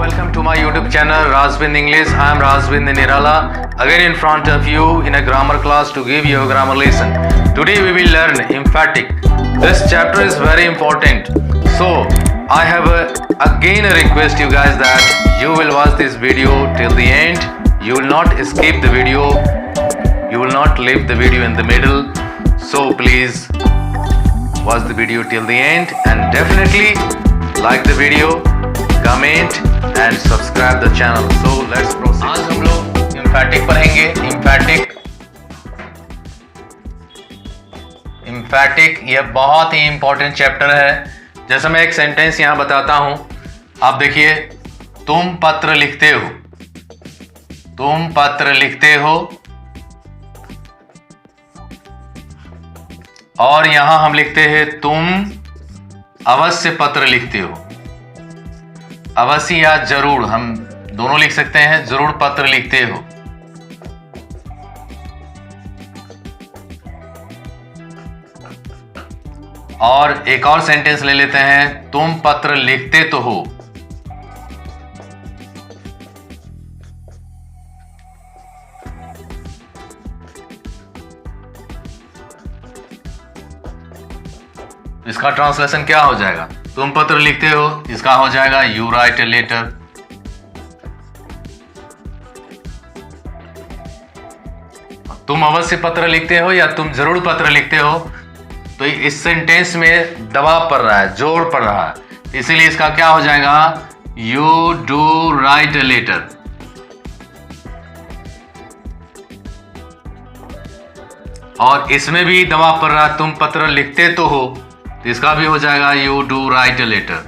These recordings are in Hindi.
welcome to my YouTube channel Razvind English. I am Razvind Nirala again in front of you in a grammar class to give you a grammar lesson. Today we will learn emphatic. This chapter is very important. So I have again a request you guys that you will watch this video till the end. You will not skip the video. You will not leave the video in the middle. So please watch the video till the end and definitely like the video, comment and subscribe the channel. So let's proceed. आज हम लोग emphatic पढ़ेंगे. emphatic ये बहुत ही important chapter है. जैसे मैं एक sentence यहाँ बताता हूँ, आप देखिए, तुम पत्र लिखते हो, तुम पत्र लिखते हो, और यहां हम लिखते हैं तुम अवश्य पत्र लिखते हो. अवश्य या जरूर हम दोनों लिख सकते हैं. जरूर पत्र लिखते हो. और एक और सेंटेंस ले लेते हैं, तुम पत्र लिखते तो हो. इसका ट्रांसलेशन क्या हो जाएगा? तुम पत्र लिखते हो, इसका हो जाएगा यू राइट ए लेटर. तुम अवश्य पत्र लिखते हो या तुम जरूर पत्र लिखते हो, तो इस सेंटेंस में दबाव पड़ रहा है, जोर पड़ रहा है, इसीलिए इसका क्या हो जाएगा? You do write a letter. और इसमें भी दबाव पड़ रहा है, तुम पत्र लिखते तो हो, तो इसका भी हो जाएगा you do write a letter.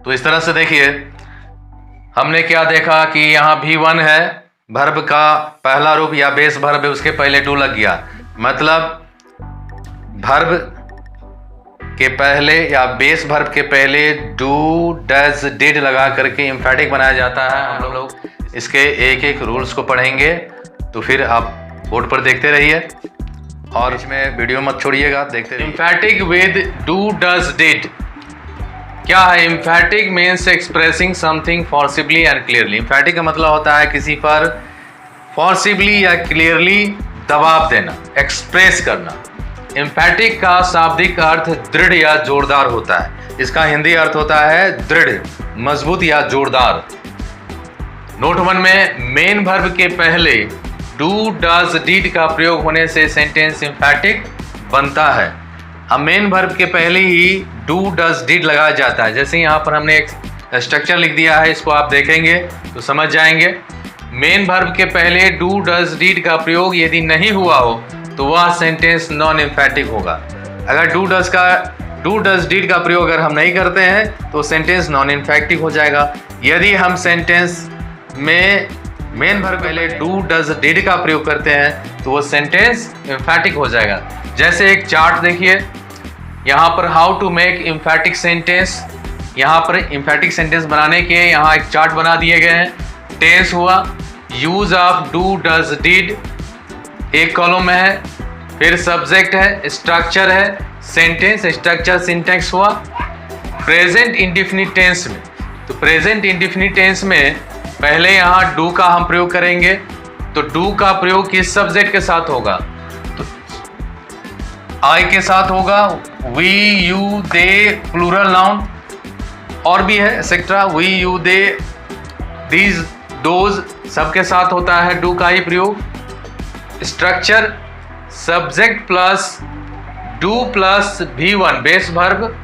तो इस तरह से देखिए, हमने क्या देखा कि यहां V1 है, वर्ब का पहला रूप या बेस वर्ब है, उसके पहले डू लग गया. मतलब वर्ब के पहले या बेस वर्ब के पहले डू डज डिड लगा करके एम्फैटिक बनाया जाता है. हम लोग इसके एक एक रूल्स को पढ़ेंगे, तो फिर आप बोर्ड पर देखते रहिए और इसमें वीडियो मत छोड़िएगा, देखते रहिए. एम्फैटिक विद डू डज डिड क्या है? एम्फैटिक means expressing something forcibly and clearly. एम्फैटिक का मतलब होता है किसी पर फोर्सिबली या क्लियरली दबाव देना, एक्सप्रेस करना. एम्फैटिक का शाब्दिक अर्थ दृढ़ या जोरदार होता है. इसका हिंदी अर्थ होता है दृढ़, मजबूत या जोरदार. नोट 1 में मेन वर्ब के पहले डू डज डिड का प्रयोग होने से सेंटेंस एम्फैटिक बनता है. अब मेन वर्ब के पहले ही डू डज डिड लगाया जाता है. जैसे यहाँ पर हमने एक स्ट्रक्चर लिख दिया है, इसको आप देखेंगे तो समझ जाएंगे. मेन वर्ब के पहले डू डज डिड का प्रयोग यदि नहीं हुआ हो तो वह सेंटेंस नॉन एम्फैटिक होगा. अगर डू डज डिड का प्रयोग अगर हम नहीं करते हैं तो सेंटेंस नॉन एम्फैटिक हो जाएगा. यदि हम सेंटेंस में मेन वर्ब पहले डू डज डिड का प्रयोग करते हैं तो वो सेंटेंस एम्फैटिक हो जाएगा. जैसे एक चार्ट देखिए, यहाँ पर how to make emphatic sentence, यहाँ पर एम्फैटिक सेंटेंस बनाने के यहाँ एक चार्ट बना दिए गए हैं. टेंस हुआ, use of do does did एक कॉलम में है, फिर सब्जेक्ट है, स्ट्रक्चर है, सेंटेंस स्ट्रक्चर सिंटैक्स हुआ. प्रेजेंट इंडेफिनिट टेंस में, तो प्रेजेंट इंडेफिनिट टेंस में पहले यहाँ डू का हम प्रयोग करेंगे. तो डू का प्रयोग किस सब्जेक्ट के साथ होगा? तो आई के साथ होगा. We you they plural noun और भी है etcetera. We you they these those सबके साथ होता है डू का ही प्रयोग. Structure subject plus do plus V1 base verb,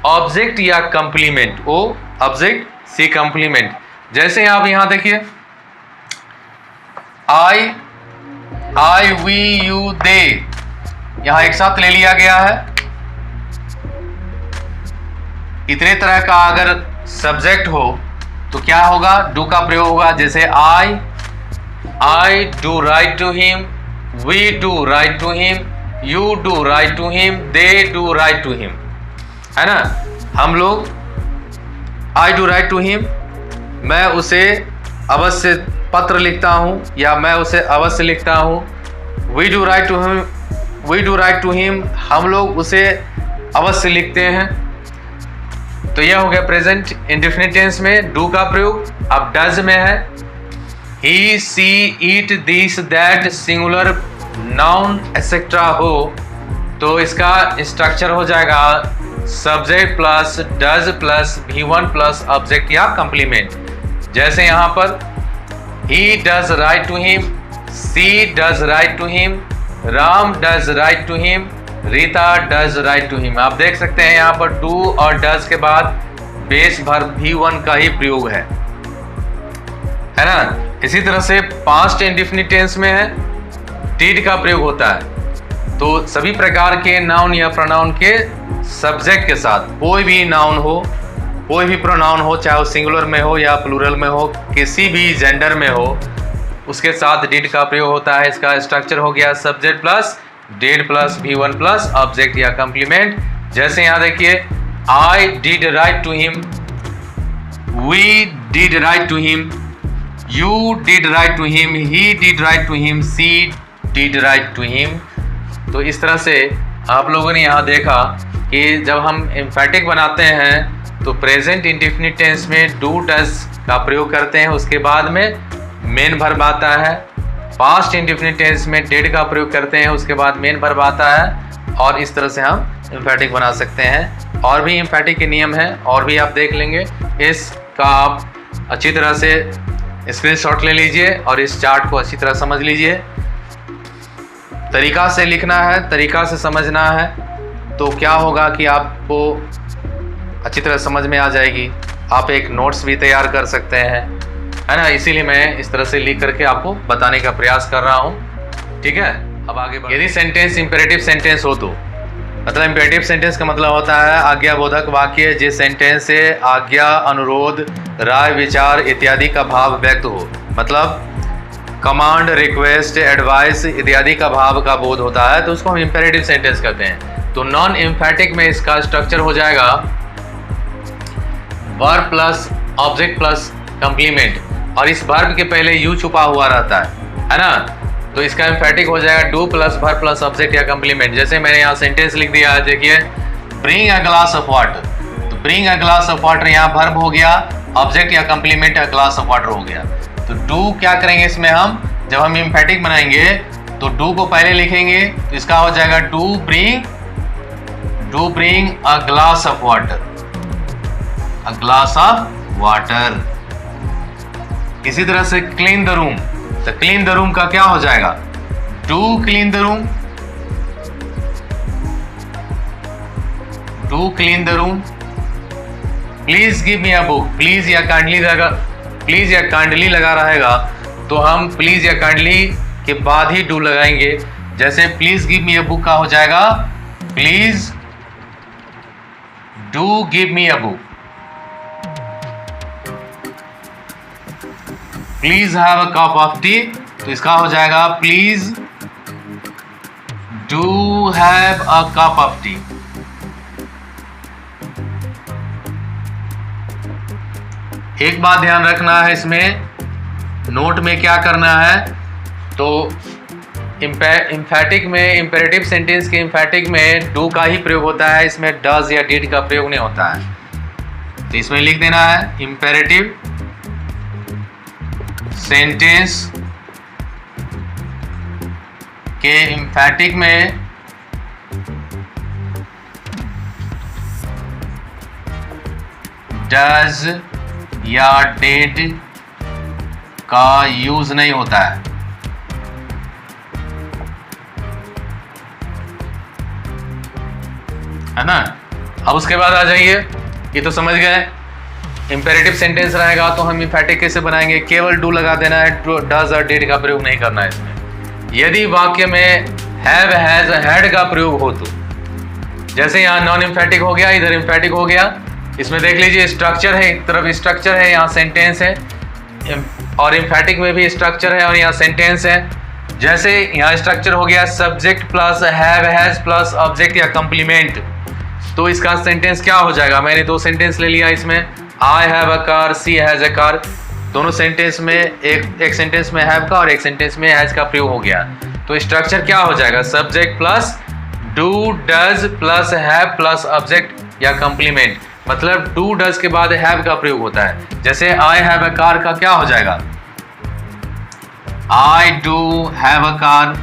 object या complement, O object C complement. जैसे आप यहां देखिए, आई वी यू दे यहां एक साथ ले लिया गया है. इतने तरह का अगर सब्जेक्ट हो तो क्या होगा? डू का प्रयोग होगा. जैसे I do write to him, we do write to him, you do write to him, they do write to him, है ना. हम लोग I do write to him, मैं उसे अवश्य पत्र लिखता हूँ या मैं उसे अवश्य लिखता हूँ. We do write to him, हम लोग उसे अवश्य लिखते हैं। तो यह हो गया प्रेजेंट इंडेफिनिट टेंस में डू का प्रयोग। अब डज में है he, she, it, this, that, singular, noun etcetera हो तो इसका स्ट्रक्चर हो जाएगा subject plus does plus V1 plus object या कंप्लीमेंट। जैसे यहाँ पर he does write to him, she does write to him, Ram does write to him, Rita does write to him. आप देख सकते हैं यहाँ पर डू और डज के बाद बेस वर्ब V1 का ही प्रयोग है ना। इसी तरह से पास्ट इंडेफिनिट टेंस में है डिड का प्रयोग होता है। तो सभी प्रकार के नाउन या प्रोनाउन के सब्जेक्ट के साथ कोई भी नाउन हो, कोई भी प्रोनाउन हो, चाहे वो सिंगुलर में हो या प्लूरल में हो, किसी भी जेंडर में हो, उसके साथ डिड का प्रयोग होता है। इसका स्ट्रक्चर हो गया subject plus did plus V1 plus object या कंप्लीमेंट। जैसे यहाँ देखिए I did write to him, we did write to him, you did write to him, he did write to him, she did write to him. तो इस तरह से आप लोगों ने यहाँ देखा कि जब हम एम्फैटिक बनाते हैं तो प्रेजेंट इंडेफिनिट टेंस में डू डज का प्रयोग करते हैं, उसके बाद में मेन वर्ब आता है। पास्ट इंडेफिनिट टेंस में डिड का प्रयोग करते हैं, उसके बाद मेन वर्ब आता है। और इस तरह से हम एम्फैटिक बना सकते हैं। और भी एम्फैटिक के नियम हैं और भी आप देख लेंगे। इसका आप अच्छी तरह से स्क्रीनशॉट ले लीजिए और इस चार्ट को अच्छी तरह समझ लीजिए। तरीका से लिखना है, तरीका से समझना है, तो क्या होगा कि आपको अच्छी तरह समझ में आ जाएगी। आप एक नोट्स भी तैयार कर सकते हैं, है ना। इसीलिए मैं इस तरह से लिख करके आपको बताने का प्रयास कर रहा हूँ, ठीक है। अब आगे यदि सेंटेंस इंपेरेटिव सेंटेंस हो तो मतलब इंपेरेटिव सेंटेंस का मतलब होता है आज्ञाबोधक वाक्य जिस सेंटेंस से आज्ञा, अनुरोध, राय, विचार इत्यादि का भाव व्यक्त हो। मतलब कमांड, रिक्वेस्ट, एडवाइस इत्यादि का भाव का बोध होता है तो उसको हम इंपेरेटिव सेंटेंस कहते हैं। तो नॉन एम्फैटिक में इसका स्ट्रक्चर हो जाएगा verb plus object plus complement, और इस वर्ब के पहले यू छुपा हुआ रहता है ना। तो इसका एम्फैटिक हो जाएगा do plus verb plus object या कंप्लीमेंट। जैसे मैंने यहाँ सेंटेंस लिख दिया है, देखिए bring a glass of water. तो bring a glass of water यहाँ वर्ब हो गया, ऑब्जेक्ट या complement a glass of water हो गया। तो डू क्या करेंगे इसमें हम, जब हम एम्फैटिक बनाएंगे तो डू को पहले लिखेंगे तो इसका हो जाएगा do bring a glass of water, a glass of water. इसी तरह से क्लीन द रूम, तो क्लीन द रूम का क्या हो जाएगा do clean the room, do clean the room. Please give me a book, please या काइंडली लगा रहेगा तो हम प्लीज या काइंडली के बाद ही डू लगाएंगे। जैसे please give me a book का हो जाएगा please do give me a book. Please have a cup of T, तो इसका हो जाएगा please do have a cup of T. एक बात ध्यान रखना है इसमें, नोट में क्या करना है, तो इम्फैटिक में, इंपेरेटिव सेंटेंस के इम्फैटिक में डू का ही प्रयोग होता है, इसमें डज या डिड का प्रयोग नहीं होता है। तो इसमें लिख देना है इंपेरेटिव सेंटेंस के इम्फैटिक में डज या डिड का यूज नहीं होता है ना। अब उसके बाद आ जाइए, ये तो समझ गए इंपेरेटिव सेंटेंस रहेगा तो हम इंफैटिक कैसे बनाएंगे, केवल डू लगा देना है, डज और डिड का प्रयोग नहीं करना है इसमें। यदि वाक्य में हैव, हैज, हैड का प्रयोग हो तो, जैसे यहाँ नॉन इंफैटिक हो गया, इधर इंफैटिक हो गया। इसमें देख लीजिए स्ट्रक्चर है, एक तरफ स्ट्रक्चर है, यहाँ सेंटेंस है, और इंफैटिक में भी स्ट्रक्चर है और यहाँ सेंटेंस है। जैसे यहाँ स्ट्रक्चर हो गया subject plus have, has plus object या कंप्लीमेंट, तो इसका सेंटेंस क्या हो जाएगा। मैंने दो सेंटेंस ले लिया इसमें, I have a car, she has a car. दोनों सेंटेंस में एक सेंटेंस में हैव का और एक सेंटेंस में हैज का प्रयोग हो गया। तो स्ट्रक्चर क्या हो जाएगा subject plus do does plus have plus object या कंप्लीमेंट, मतलब डू डज के बाद हैव का प्रयोग होता है। जैसे आई हैव अ कार का क्या हो जाएगा? I do have a car.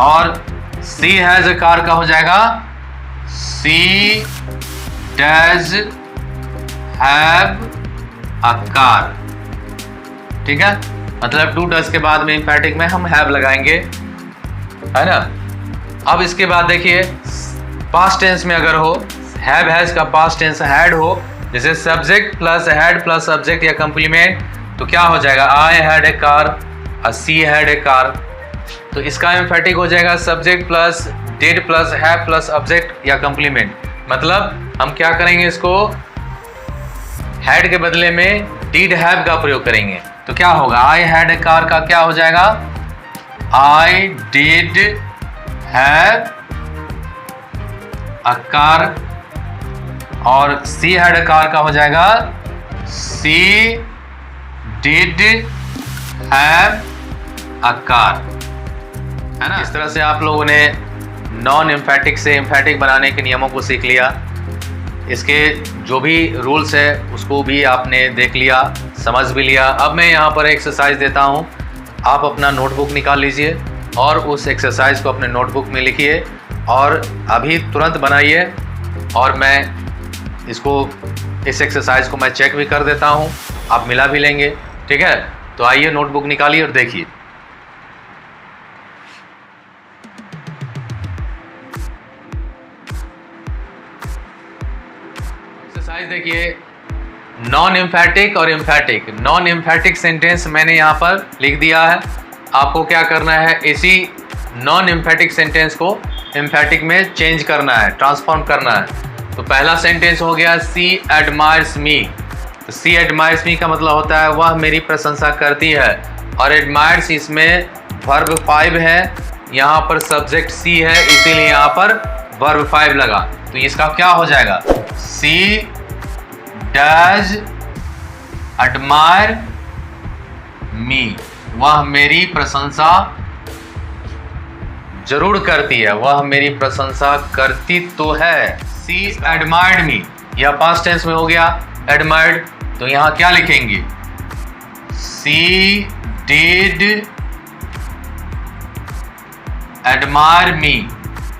और सी हैज अ कार का हो जाएगा सी डज हैव अ कार। ठीक है, मतलब डू डज के बाद में इंफैटिक में हम हैव लगाएंगे, है ना। अब इसके बाद देखिए पास्ट टेंस में अगर हो, हैव हैज का पास्ट टेंस हैड हो, जैसे subject plus had plus subject या कंप्लीमेंट, तो क्या हो जाएगा? I had a car, she had a car. तो इसका एम्फेटिक हो जाएगा subject plus did plus have plus object या कंप्लीमेंट। मतलब हम क्या करेंगे, इसको हैड के बदले में डिड हैव का प्रयोग करेंगे। तो क्या होगा? आई हैड ए कार का क्या हो जाएगा? I did have a car. और सी हैड अ कार का हो जाएगा सी डिड हैव अ कार, है ना। इस तरह से आप लोगों ने नॉन एम्फेटिक से एम्फेटिक बनाने के नियमों को सीख लिया। इसके जो भी रूल्स है उसको भी आपने देख लिया, समझ भी लिया। अब मैं यहाँ पर एक्सरसाइज देता हूँ, आप अपना नोटबुक निकाल लीजिए और उस एक्सरसाइज को अपने नोटबुक में लिखिए और अभी तुरंत बनाइए। और मैं इस एक्सरसाइज को मैं चेक भी कर देता हूँ, आप मिला भी लेंगे। ठीक है, तो आइए नोटबुक निकालिए और देखिए। एक्सरसाइज देखिए, नॉन एम्फेटिक और एम्फेटिक। नॉन एम्फेटिक सेंटेंस मैंने यहाँ पर लिख दिया है। आपको क्या करना है, इसी नॉन एम्फेटिक सेंटेंस को एम्फेटिक में चेंज करना है, ट्रांसफॉर्म करना है। तो पहला सेंटेंस हो गया सी एडमायर्स मी। तो सी एडमायर्स मी का मतलब होता है वह मेरी प्रशंसा करती है, और एडमायर्स इसमें वर्ब 5 है, यहाँ पर सब्जेक्ट सी है, इसीलिए यहाँ पर वर्ब 5 लगा। तो इसका क्या हो जाएगा? सी डज एडमायर मी, वह मेरी प्रशंसा जरूर करती है, वह मेरी प्रशंसा करती तो है। सी एडमायर्ड मी, यह पास्ट टेंस में हो गया एडमायर्ड, तो यहाँ क्या लिखेंगे? सी डिड एडमायर मी,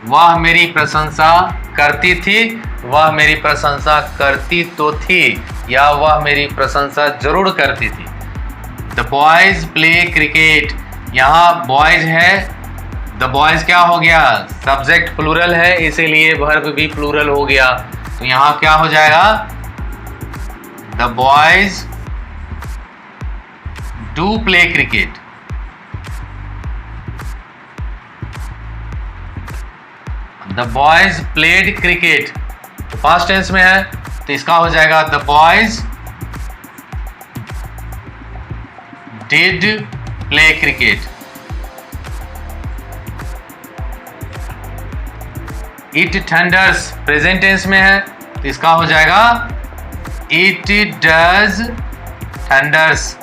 वह मेरी प्रशंसा करती थी, वह मेरी प्रशंसा करती तो थी, या वह मेरी प्रशंसा जरूर करती थी। द बॉयज प्ले क्रिकेट, यहाँ बॉयज है, द बॉयज क्या हो गया? सब्जेक्ट प्लूरल है, इसीलिए वर्ब भी प्लूरल हो गया। तो यहाँ क्या हो जाएगा? The boys do play cricket. The boys played cricket, तो पास्ट टेंस में है, तो इसका हो जाएगा the boys did play cricket. It thunders present tense में है, तो इसका हो जाएगा इट डज थंडर्स।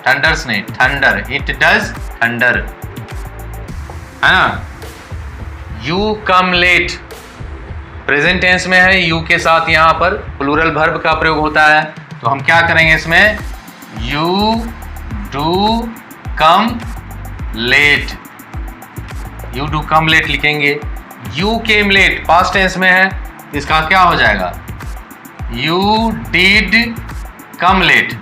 थंडर्स नहीं, थंडर, इट डज थंडर, है ना। You come late present tense में है, यू के साथ यहाँ पर प्लूरल वर्ब का प्रयोग होता है। तो हम क्या करेंगे इसमें? You do come late, you do come late लिखेंगे। You came late past tense में है, इसका क्या हो जाएगा? यू डिड कम लेट,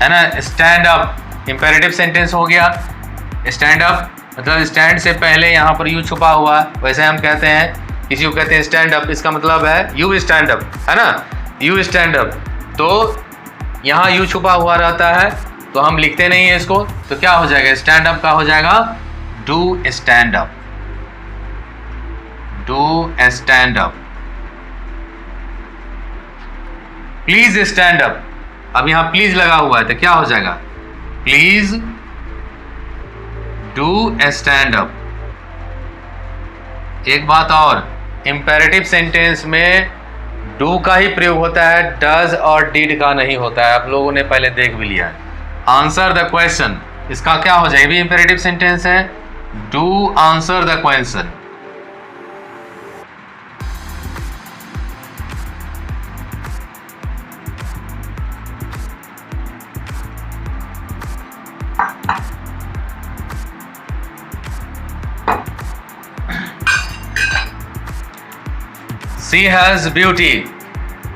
है ना। स्टैंड अप इंपेरेटिव सेंटेंस हो गया। स्टैंड अप मतलब स्टैंड से पहले यहाँ पर यू छुपा हुआ है, वैसे हम कहते हैं, किसी को कहते हैं स्टैंड अप, इसका मतलब है यू स्टैंड अप, है ना, यू स्टैंड अप। तो यहाँ यू छुपा हुआ रहता है, तो हम लिखते नहीं है इसको, तो क्या हो जाएगा? स्टैंड अप का हो जाएगा do stand up, do stand up. Please stand up, अब यहाँ प्लीज लगा हुआ है, तो क्या हो जाएगा? Please do stand up. एक बात और, इंपेरेटिव सेंटेंस में डू का ही प्रयोग होता है, डज और डिड का नहीं होता है। आप लोगों ने पहले देख भी लिया। आंसर द क्वेश्चन, इसका क्या हो जाएगा? ये भी इंपेरेटिव सेंटेंस है। Do answer the question. She has beauty,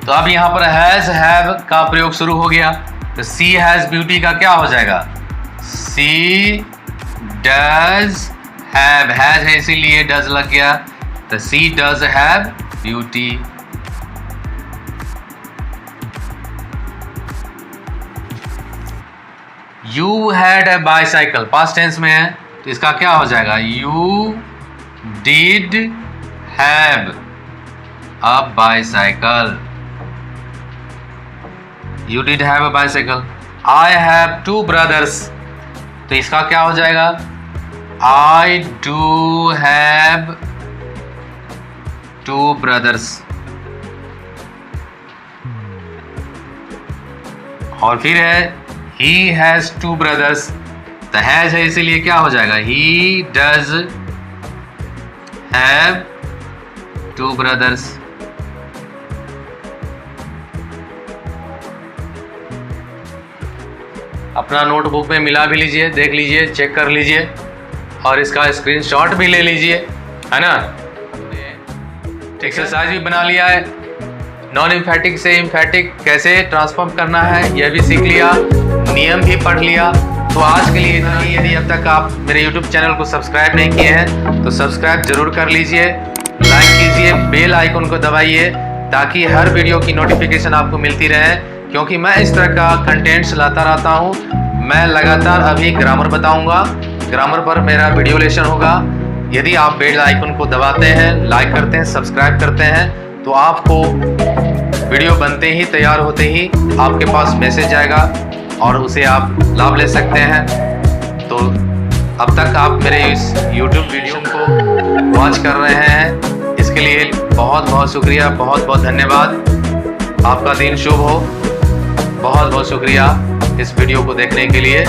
तो अब यहां पर हैज हैव का प्रयोग शुरू हो गया, तो सी हैज ब्यूटी का क्या हो जाएगा? सी डज हैव, हैज है इसीलिए डज लग गया, तो she does have beauty. You had a bicycle, past tense में है, तो इसका क्या हो जाएगा? You did have a bicycle. You did have a bicycle. I have two brothers. तो इसका क्या हो जाएगा? I do have two brothers. और फिर है he has two brothers. तो has है इसीलिए क्या हो जाएगा? He does have two brothers. अपना नोटबुक में मिला भी लीजिए, देख लीजिए, चेक कर लीजिए और इसका स्क्रीनशॉट भी ले लीजिए, है ना। एक्सरसाइज भी बना लिया है। नॉन इम्फेटिक से इम्फेटिक कैसे ट्रांसफॉर्म करना है यह भी सीख लिया, नियम भी पढ़ लिया। तो आज के लिए इतना ही। यदि अब तक आप मेरे YouTube चैनल को सब्सक्राइब नहीं किए हैं तो सब्सक्राइब जरूर कर लीजिए, लाइक कीजिए, बेल आइकन को दबाइए ताकि हर वीडियो की नोटिफिकेशन आपको मिलती रहे, क्योंकि मैं इस तरह का कंटेंट्स लाता रहता हूँ। मैं लगातार अभी ग्रामर बताऊंगा, ग्रामर पर मेरा वीडियो लेसन होगा। यदि आप बेल आइकन को दबाते हैं, लाइक करते हैं, सब्सक्राइब करते हैं तो आपको वीडियो बनते ही, तैयार होते ही आपके पास मैसेज आएगा और उसे आप लाभ ले सकते हैं। तो अब तक आप मेरे इस YouTube वीडियो को वॉच कर रहे हैं, इसके लिए बहुत बहुत शुक्रिया, बहुत बहुत धन्यवाद। आपका दिन शुभ हो। बहुत बहुत शुक्रिया इस वीडियो को देखने के लिए।